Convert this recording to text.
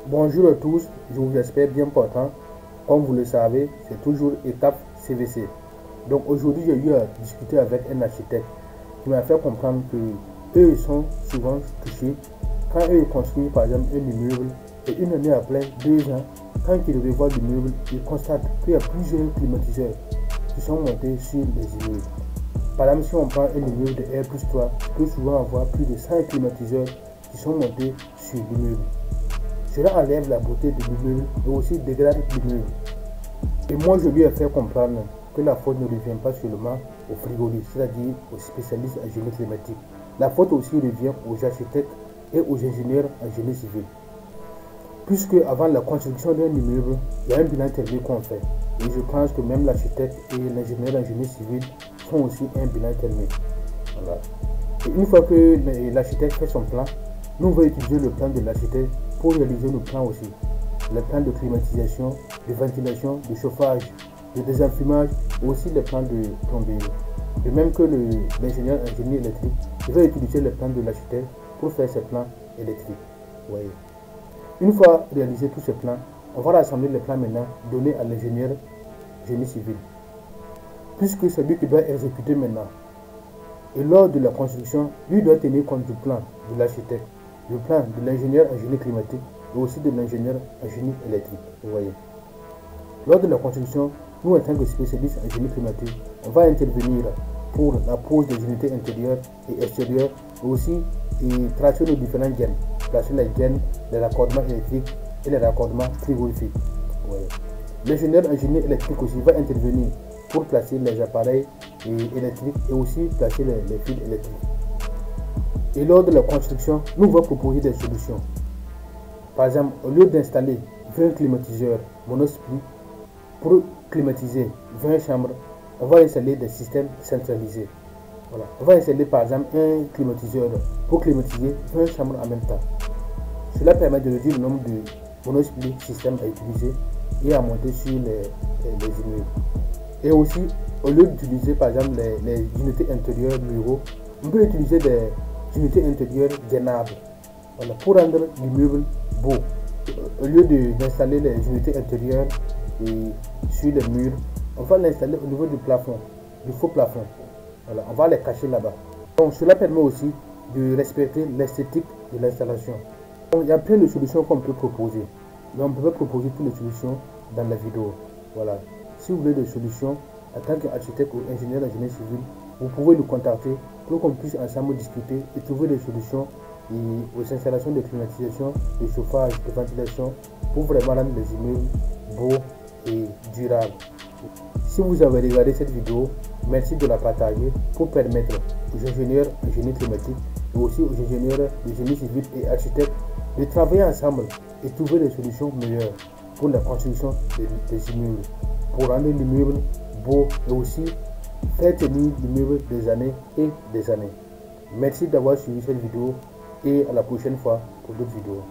Bonjour à tous, je vous espère bien portant. Comme vous le savez, c'est toujours étape CVC. Donc aujourd'hui, j'ai eu à discuter avec un architecte qui m'a fait comprendre que eux ils sont souvent touchés quand eux ils construisent par exemple un immeuble et une année après, 2 ans, quand ils revoient l'immeuble, ils constatent qu'il y a plusieurs climatiseurs qui sont montés sur les immeubles. Par exemple, si on prend un immeuble de R+3, il peut souvent avoir plus de 100 climatiseurs qui sont montés sur l'immeuble. Cela enlève la beauté de l'immeuble et aussi dégrade l'immeuble. Et moi, je lui ai fait comprendre que la faute ne revient pas seulement aux frigoristes, c'est-à-dire aux spécialistes en génie climatique. La faute aussi revient aux architectes et aux ingénieurs en génie civil. Puisque avant la construction d'un immeuble, il y a un bilan thermique qu'on fait. Et je pense que même l'architecte et l'ingénieur en génie civil font aussi un bilan thermique. Voilà. Et une fois que l'architecte fait son plan, nous allons utiliser le plan de l'architecte pour réaliser nos plans aussi. Le plan de climatisation, de ventilation, de chauffage, de désenfumage, aussi le plan de plomberie. De même que l'ingénieur en génie électrique, il va utiliser le plan de l'architecte pour faire ses plans électriques. Ouais. Une fois réalisé tous ces plans, on va rassembler les plans maintenant donnés à l'ingénieur génie civil. Puisque c'est lui qui doit exécuter maintenant. Et lors de la construction, lui doit tenir compte du plan de l'architecte, du plan de l'ingénieur en génie climatique et aussi de l'ingénieur en génie électrique. Vous voyez. Lors de la construction, nous en tant que spécialistes en génie climatique, on va intervenir pour la pose des unités intérieures et extérieures et aussi tracer nos différentes gaines, placer les gaines, les raccordements électriques et les raccordements frigorifiques. L'ingénieur en génie électrique aussi va intervenir pour placer les appareils électriques et aussi placer les fils électriques. Et lors de la construction, nous allons proposer des solutions. Par exemple, au lieu d'installer 20 climatiseurs monosplit pour climatiser 20 chambres, on va installer des systèmes centralisés. Voilà. On va installer par exemple un climatiseur pour climatiser 20 chambres en même temps. Cela permet de réduire le nombre de monosplit systèmes à utiliser et à monter sur les immeubles. Et aussi, au lieu d'utiliser par exemple les unités intérieures bureaux, on peut utiliser des unités intérieures gainables, voilà, pour rendre l'immeuble beau. Au lieu d'installer les unités intérieures sur les murs, on va l'installer au niveau du plafond, du faux plafond. Voilà, on va les cacher là-bas. Donc cela permet aussi de respecter l'esthétique de l'installation. Il y a plein de solutions qu'on peut proposer. Donc on peut proposer toutes les solutions dans la vidéo. Voilà. Si vous voulez des solutions en tant qu'architecte ou ingénieur en génie civil, vous pouvez nous contacter pour qu'on puisse ensemble discuter et trouver des solutions aux installations de climatisation, de chauffage, de ventilation pour vraiment rendre les immeubles beaux et durables. Si vous avez regardé cette vidéo, merci de la partager pour permettre aux ingénieurs en génie climatique et aussi aux ingénieurs de génie civil et architectes de travailler ensemble et trouver des solutions meilleures pour la construction des immeubles, pour rendre l'immeuble beau et aussi faire tenir l'immeuble des années et des années. Merci d'avoir suivi cette vidéo et à la prochaine fois pour d'autres vidéos.